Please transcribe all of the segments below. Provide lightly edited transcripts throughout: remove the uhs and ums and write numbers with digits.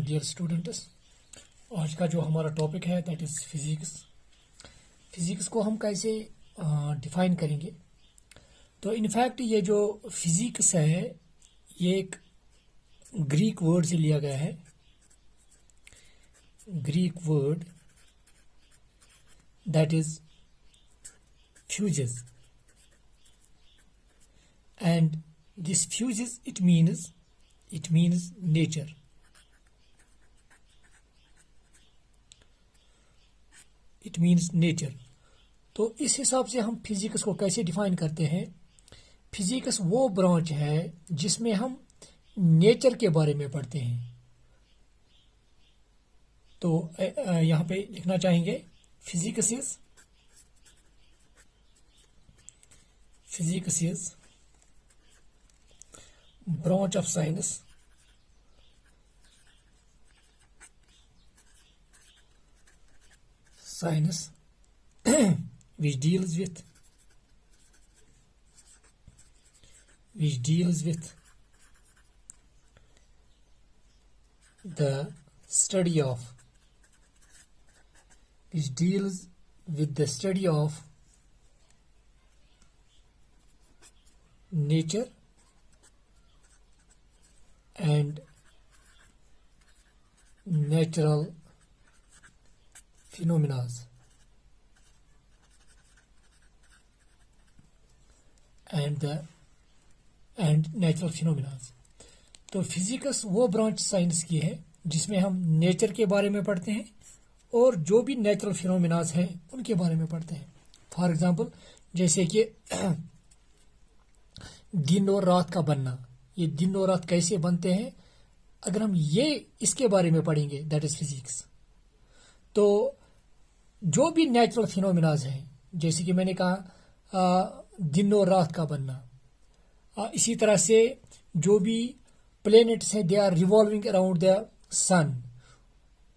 Dear students, आज का जो हमारा टॉपिक है दैट इज़ फिज़िक्स। फिज़िक्स को हम कैसे डिफ़ाइन करेंगे? तो इनफैक्ट ये जो फिज़िक्स है ये एक ग्रीक वर्ड से लिया गया है। Greek word that is fuses, and this fuses it means nature. It means nature. तो इस हिसाब से हम फिजिक्स को कैसे डिफाइन करते हैं? फिजिक्स वो ब्रांच है जिसमें हम नेचर के बारे में पढ़ते हैं। तो यहाँ पे लिखना चाहेंगे physics is branch of science which deals with the study of nature and natural phenomena and natural phenomena. तो फिजिक्स वो ब्रांच साइंस की है जिसमें हम नेचर के बारे में पढ़ते हैं और जो भी नेचुरल फिनोमिनाज हैं उनके बारे में पढ़ते हैं। फॉर एग्जांपल जैसे कि दिन और रात का बनना, ये दिन और रात कैसे बनते हैं, अगर हम ये इसके बारे में पढ़ेंगे दैट इज फिजिक्स। तो जो भी नेचुरल फिनोमिनाज हैं, जैसे कि मैंने कहा दिन और रात का बनना, इसी तरह से जो भी प्लैनेट्स हैं they are revolving around the sun,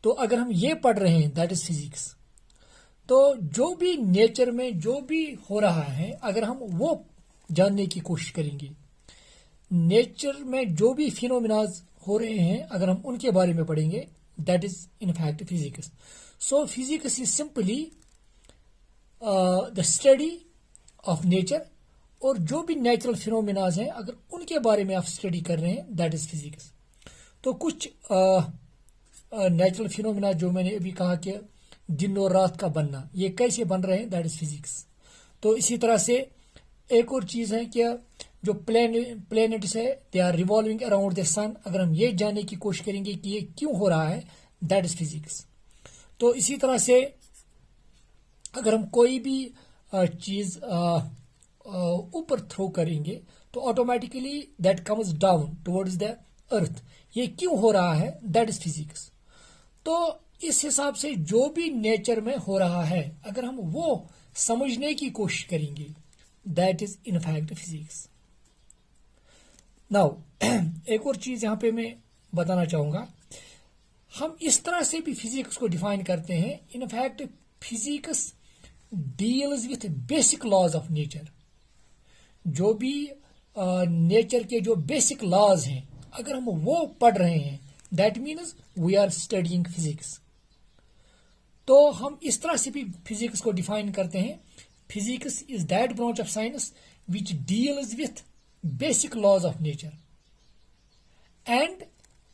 तो अगर हम ये पढ़ रहे हैं दैट इज फिजिक्स। तो जो भी नेचर में जो भी हो रहा है अगर हम वो जानने की कोशिश करेंगे, नेचर में जो भी फिनोमिनाज हो रहे हैं अगर हम उनके बारे में पढ़ेंगे that is in fact physics. So physics is simply the study of nature, और जो भी नेचुरल फिनोमिनाज हैं अगर उनके बारे में आप स्टडी कर रहे हैं दैट इज फिजिक्स। तो कुछ नेचुरल फिनोमिना जो मैंने अभी कहा कि दिन और रात का बनना, ये कैसे बन रहे हैं दैट इज फिजिक्स। तो इसी तरह से एक और चीज़ है कि जो प्लैनेट्स है they are revolving around the sun, अगर हम ये जानने की कोशिश करेंगे कि ये क्यों हो रहा है दैट इज फिजिक्स। तो इसी तरह से अगर हम कोई भी चीज़ ऊपर थ्रो करेंगे तो automatically that comes down towards the earth, ये क्यों हो रहा है दैट इज फिजिक्स। तो इस हिसाब से जो भी नेचर में हो रहा है अगर हम वो समझने की कोशिश करेंगे that is in fact physics. Now एक और चीज यहां पे मैं बताना चाहूंगा, हम इस तरह से भी फिजिक्स को डिफाइन करते हैं। In fact physics deals with basic laws of nature. जो भी नेचर के जो बेसिक लॉज हैं अगर हम वो पढ़ रहे हैं that means we are studying physics. तो हम इस तरह से भी फिजिक्स को डिफाइन करते हैं। Physics is that branch of science which deals with basic laws of nature and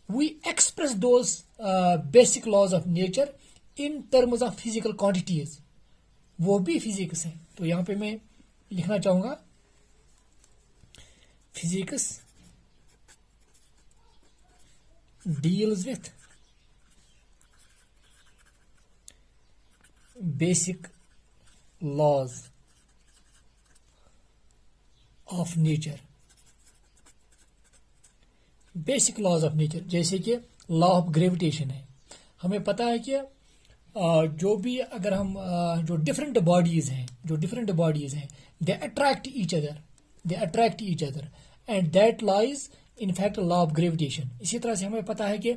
we express those basic laws of nature in terms of physical quantities, वो भी फिजिक्स है। तो यहां पे मैं लिखना चाहूंगा physics deals with basic laws of nature। Basic laws of nature जैसे कि लॉ ऑफ ग्रेविटेशन है। हमें पता है कि जो भी अगर हम जो डिफरेंट बॉडीज हैं they attract each other and that lies in fact law of gravitation. इसी तरह से हमें पता है कि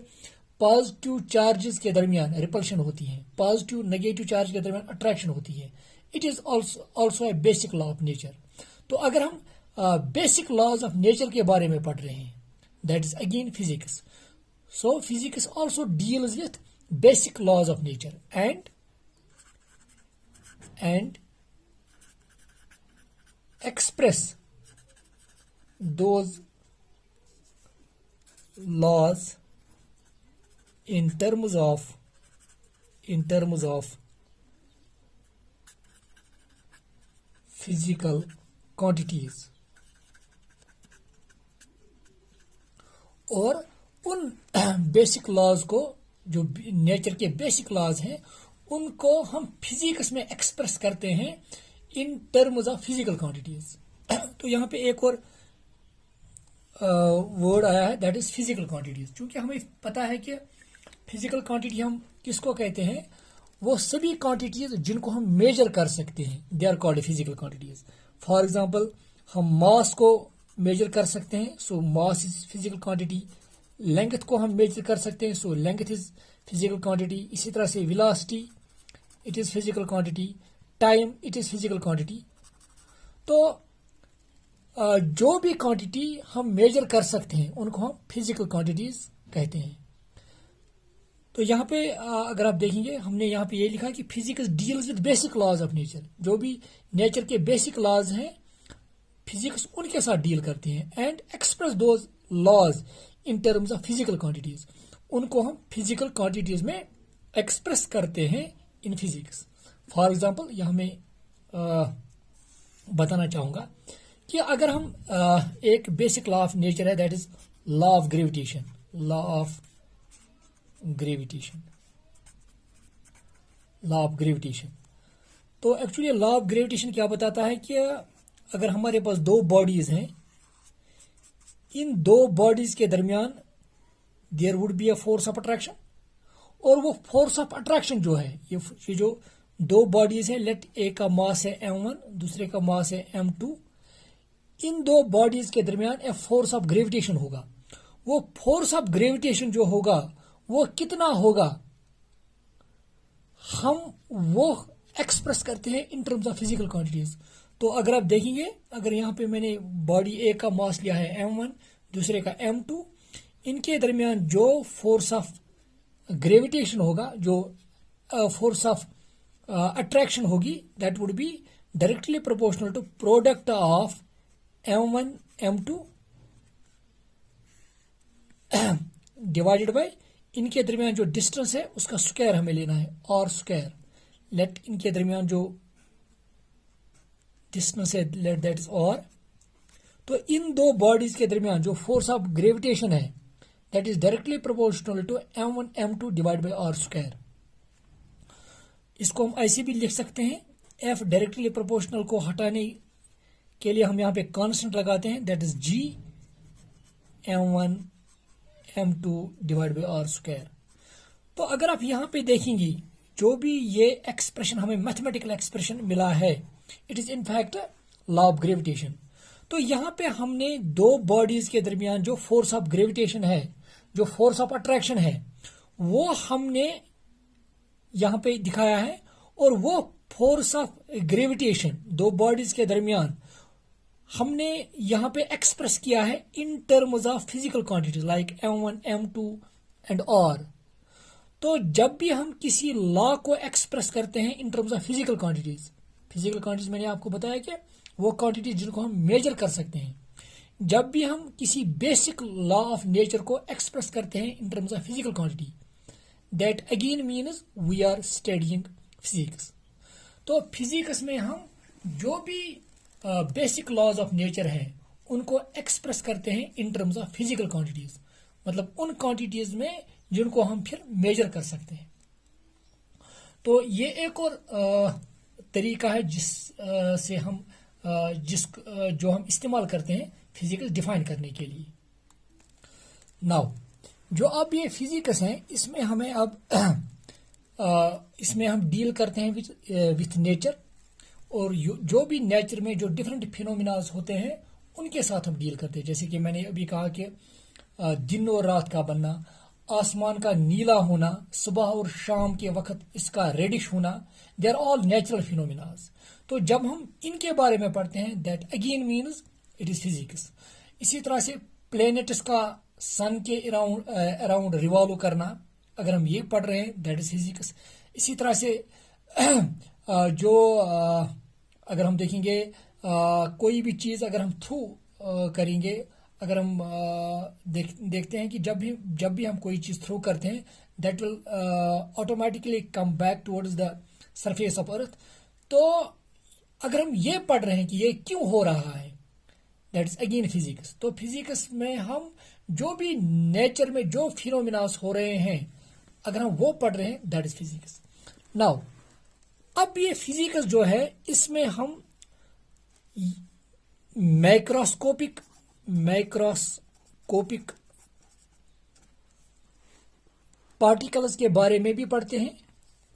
पॉजिटिव चार्जेस के दरमियान रिपल्शन होती है, पॉजिटिव नेगेटिव चार्ज के दरमियान अट्रैक्शन होती है। It is also a basic law of nature. तो अगर हम बेसिक लॉज ऑफ नेचर के बारे में पढ़ रहे हैं that is again physics. So physics also deals with basic laws of nature and express those laws in terms of physical quantities, और उन बेसिक लॉज को, जो नेचर के बेसिक लॉज हैं, उनको हम फिजिक्स में एक्सप्रेस करते हैं in terms of physical quantities. तो यहाँ पे एक और वर्ड आया है, दैट इज फिजिकल क्वांटिटीज। क्योंकि हमें पता है कि फिजिकल क्वांटिटी हम किसको कहते हैं, वो सभी क्वांटिटीज जिनको हम मेजर कर सकते हैं, they are called physical quantities. For example, हम मास को मेजर कर सकते हैं, so mass is physical quantity. Length को हम मेजर कर सकते हैं, so length is physical quantity. इसी तरह से velocity, it is physical quantity. Time, it is physical quantity. तो जो भी क्वांटिटी हम मेजर कर सकते हैं उनको हम फिजिकल क्वांटिटीज कहते हैं। तो यहाँ पे अगर आप देखेंगे, हमने यहाँ पे ये लिखा कि physics deals with basic laws of nature. जो भी नेचर के बेसिक लॉज हैं, फिजिक्स उनके साथ डील करते हैं। And express those laws in terms of physical quantities, उनको हम फिजिकल क्वांटिटीज में एक्सप्रेस करते हैं इन फिजिक्स। फॉर एग्जाम्पल, यहाँ मैं बताना चाहूंगा कि अगर हम एक बेसिक लॉ ऑफ नेचर है, that is law of gravitation. Law of gravitation. तो एक्चुअली लॉ ऑफ ग्रेविटेशन क्या बताता है कि अगर हमारे पास दो बॉडीज हैं, इन दो बॉडीज के दरमियान there would be a force of attraction. और वो फोर्स ऑफ अट्रैक्शन जो है, ये जो दो बॉडीज हैं, लेट एक का मास है m1, दूसरे का मास है m2, इन दो बॉडीज के दरमियान एक फोर्स ऑफ ग्रेविटेशन होगा। वो फोर्स ऑफ ग्रेविटेशन जो होगा वो कितना होगा, हम वो एक्सप्रेस करते हैं in terms of physical quantities. तो अगर आप देखेंगे, अगर यहाँ पे मैंने बॉडी ए का मास लिया है m1, दूसरे का m2, इनके दरमियान जो फोर्स ऑफ ग्रेविटेशन होगा, जो फोर्स ऑफ अट्रैक्शन होगी, that would be directly proportional to product of m1 m2 divided by इनके दरमियान जो डिस्टेंस है उसका स्क्वायर हमें लेना है, और स्क्वायर। लेट इनके दरमियान जो डिस्टेंस है, लेट दैट इज और। तो इन दो बॉडीज के दरमियान जो फोर्स ऑफ ग्रेविटेशन है, that is directly proportional to m1 m2 divide by r square. इसको हम ऐसे भी लिख सकते हैं, f डायरेक्टली प्रोपोर्शनल को हटाने के लिए हम यहाँ पे कांस्टेंट लगाते हैं, that is g m1 m2 divide by r square. तो अगर आप यहाँ पे देखेंगे, जो भी ये एक्सप्रेशन हमें मैथमेटिकल एक्सप्रेशन मिला है, it is in fact law of gravitation. तो यहाँ पे हमने दो बॉडीज के दरमियान जो फोर्स ऑफ ग्रेविटेशन है, जो फोर्स ऑफ अट्रैक्शन है, वो हमने यहाँ पे दिखाया है। और वो फोर्स ऑफ ग्रेविटेशन दो बॉडीज के दरमियान हमने यहाँ पे एक्सप्रेस किया है इन terms of physical quantities like m1 m2 and r। तो जब भी हम किसी लॉ को एक्सप्रेस करते हैं in terms of physical quantities मैंने आपको बताया कि वो क्वांटिटीज जिनको हम मेजर कर सकते हैं। जब भी हम किसी बेसिक लॉ ऑफ नेचर को एक्सप्रेस करते हैं in terms of physical quantity, that again means we are studying physics. तो फिजिक्स में हम जो भी बेसिक लॉज ऑफ नेचर है उनको एक्सप्रेस करते हैं in terms of physical quantities, मतलब उन क्वांटिटीज में जिनको हम फिर मेजर कर सकते हैं। तो ये एक और तरीका है से हम जो हम इस्तेमाल करते हैं फिजिक्स डिफाइन करने के लिए। नाउ जो अब ये फिजिक्स है, इसमें हमें अब इसमें हम डील करते हैं विथ नेचर, और जो भी नेचर में जो डिफरेंट फिनोमिनाज होते हैं उनके साथ हम डील करते हैं। जैसे कि मैंने अभी कहा कि दिन और रात का बनना, आसमान का नीला होना, सुबह और शाम के वक्त इसका रेडिश होना, they are all natural phenomenas. तो जब हम इनके बारे में पढ़ते हैं, that again means it is physics. इसी तरह से प्लेनेट्स का सन के अराउंड रिवॉल्व करना, अगर हम ये पढ़ रहे हैं दैट इज फिजिक्स। इसी तरह से जो अगर हम देखेंगे कोई भी चीज़ अगर हम थ्रू करेंगे, अगर हम देखते हैं कि जब भी हम कोई चीज़ थ्रू करते हैं that will automatically come back towards the surface of earth. तो अगर हम ये पढ़ रहे हैं कि ये क्यों हो रहा है दैट इज अगेन फिजिक्स। तो फिजिक्स में हम जो भी नेचर में जो फिनोमिनास हो रहे हैं अगर हम वो पढ़ रहे हैं दैट इज फिजिक्स। नाउ अब ये फिजिक्स जो है इसमें हम मैक्रोस्कोपिक पार्टिकल्स के बारे में भी पढ़ते हैं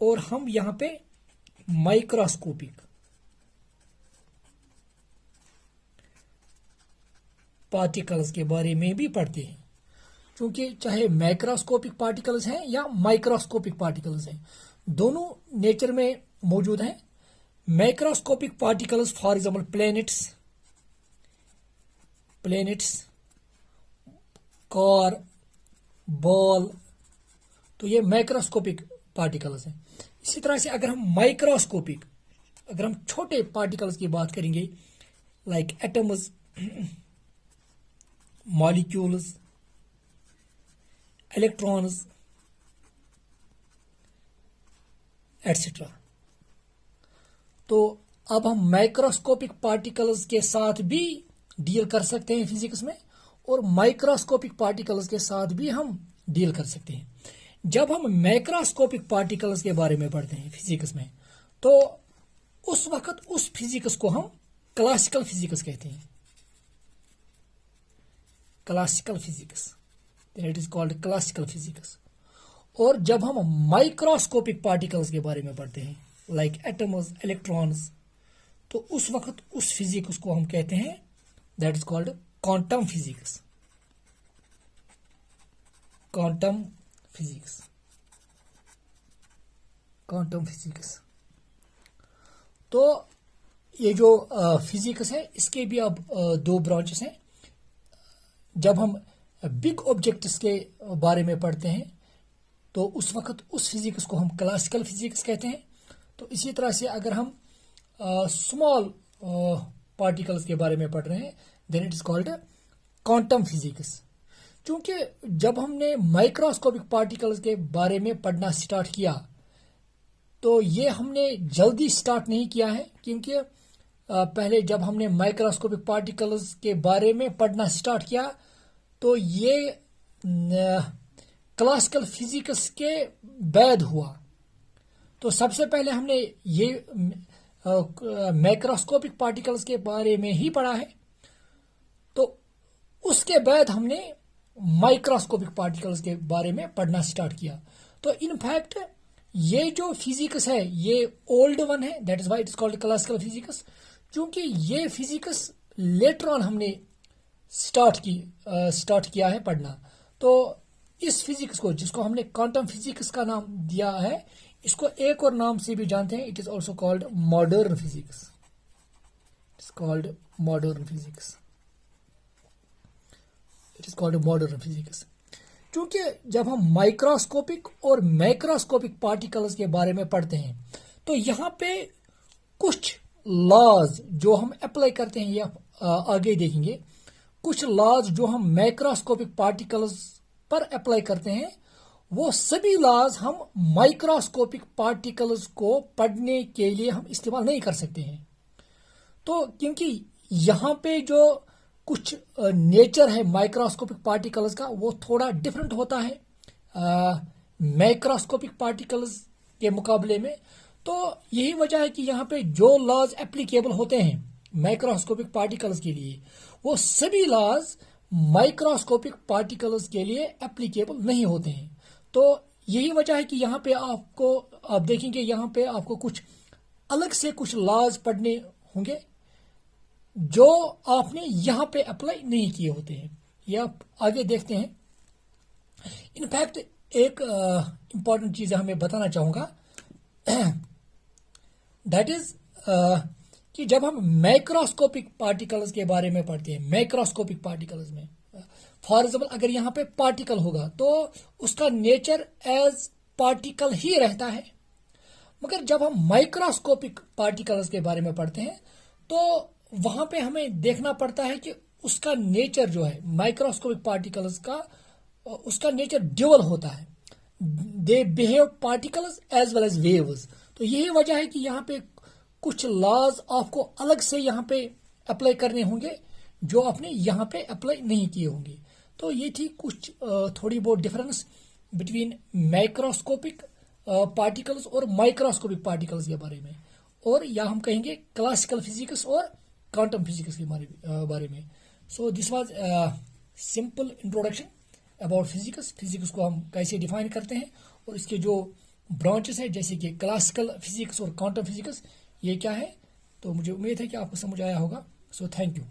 और हम यहां पे माइक्रोस्कोपिक पार्टिकल्स के बारे में भी पढ़ते हैं, क्योंकि चाहे मैक्रोस्कोपिक पार्टिकल्स हैं या माइक्रोस्कोपिक पार्टिकल्स हैं, दोनों नेचर में मौजूद हैं। Macroscopic particles for example planets, car, ball, तो ये मैक्रोस्कोपिक पार्टिकल्स हैं। इसी तरह से अगर हम माइक्रोस्कोपिक, अगर हम छोटे पार्टिकल्स की बात करेंगे like atoms, molecules, electrons etcetera, तो अब हम माइक्रोस्कोपिक पार्टिकल्स के साथ भी डील कर सकते हैं फिजिक्स में और माइक्रोस्कोपिक पार्टिकल्स के साथ भी हम डील कर सकते हैं। जब हम मैक्रोस्कोपिक पार्टिकल्स के बारे में पढ़ते हैं फिजिक्स में तो उस वक्त उस फिजिक्स को हम क्लासिकल फिजिक्स कहते हैं। Classical physics, it is called classical physics. और जब हम माइक्रोस्कोपिक पार्टिकल्स के बारे में पढ़ते हैं लाइक एटम्स, इलेक्ट्रॉन्स, तो उस वक्त उस फिजिक्स को हम कहते हैं that is called quantum physics. Quantum physics, quantum physics. तो ये जो फिजिक्स है इसके भी अब दो ब्रांचेस हैं। जब हम बिग ऑब्जेक्ट्स के बारे में पढ़ते हैं तो उस वक्त उस फिजिक्स को हम क्लासिकल फिजिक्स कहते हैं। तो इसी तरह से अगर हम स्मॉल पार्टिकल्स के बारे में पढ़ रहे हैं then it is called quantum physics. क्योंकि जब हमने माइक्रोस्कोपिक पार्टिकल्स के बारे में पढ़ना स्टार्ट किया तो ये हमने जल्दी स्टार्ट नहीं किया है, क्योंकि पहले जब हमने माइक्रोस्कोपिक पार्टिकल्स के बारे में पढ़ना स्टार्ट किया तो ये क्लासिकल फिजिक्स के बाद हुआ। तो सबसे पहले हमने ये मैक्रोस्कोपिक पार्टिकल्स के बारे में ही पढ़ा है, तो उसके बाद हमने माइक्रोस्कोपिक पार्टिकल्स के बारे में पढ़ना स्टार्ट किया। तो इनफैक्ट ये जो फिजिक्स है ये ओल्ड वन है, that is why it is called classical physics. क्योंकि ये फिजिक्स लेटर ऑन हमने स्टार्ट किया है पढ़ना। तो इस फिजिक्स को, जिसको हमने क्वांटम फिजिक्स का नाम दिया है, इसको एक और नाम से भी जानते हैं, it is also called modern physics. It's called modern physics, it is called modern physics. क्योंकि जब हम माइक्रोस्कोपिक और मैक्रोस्कोपिक पार्टिकल्स के बारे में पढ़ते हैं तो यहां पे कुछ लॉज जो हम अप्लाई करते हैं, या आगे देखेंगे, कुछ लॉज जो हम मैक्रोस्कोपिक पार्टिकल्स पर अप्लाई करते हैं वो सभी लॉज हम माइक्रोस्कोपिक पार्टिकल्स को पढ़ने के लिए हम इस्तेमाल नहीं कर सकते हैं। तो क्योंकि यहां पे जो कुछ नेचर है माइक्रोस्कोपिक पार्टिकल्स का वो थोड़ा डिफरेंट होता है मैक्रोस्कोपिक पार्टिकल्स के मुकाबले में। तो यही वजह है कि यहाँ पे जो लॉज एप्लीकेबल होते हैं माइक्रोस्कोपिक पार्टिकल्स के लिए वो सभी लॉज माइक्रोस्कोपिक पार्टिकल्स के लिए एप्लीकेबल नहीं होते हैं। तो यही वजह है कि यहाँ पे आप देखेंगे यहाँ पे आपको कुछ अलग से कुछ लॉज पढ़ने होंगे जो आपने यहाँ पे अप्लाई नहीं किए होते हैं। ये आप आगे देखते हैं। इनफैक्ट एक इंपॉर्टेंट चीज हमें बताना चाहूंगा, दैट इज कि जब हम मैक्रोस्कोपिक पार्टिकल्स के बारे में पढ़ते हैं, मैक्रोस्कोपिक पार्टिकल्स में फॉर एग्जाम्पल अगर यहाँ पे पार्टिकल होगा तो उसका नेचर एज पार्टिकल ही रहता है, मगर जब हम माइक्रोस्कोपिक पार्टिकल्स के बारे में पढ़ते हैं तो वहां पे हमें देखना पड़ता है कि उसका नेचर जो है माइक्रोस्कोपिक पार्टिकल्स का, उसका नेचर ड्यूअल होता है, they behave particles as well as waves. तो यही वजह है कि यहाँ पे कुछ लॉज आपको अलग से यहाँ पे अप्लाई करने होंगे जो आपने यहाँ पे अप्लाई नहीं किए होंगे। तो ये थी कुछ थोड़ी बहुत डिफरेंस बिटवीन माइक्रोस्कोपिक पार्टिकल्स और माइक्रोस्कोपिक पार्टिकल्स के बारे में, और या हम कहेंगे क्लासिकल फिजिक्स और क्वांटम फिजिक्स के बारे में। So this was simple introduction about physics. Physics को हम कैसे डिफाइन करते हैं और इसके जो ब्रांचेस हैं जैसे कि क्लासिकल फिजिक्स और क्वांटम फिजिक्स ये क्या है। तो मुझे उम्मीद है कि आपको समझ आया होगा। So thank you.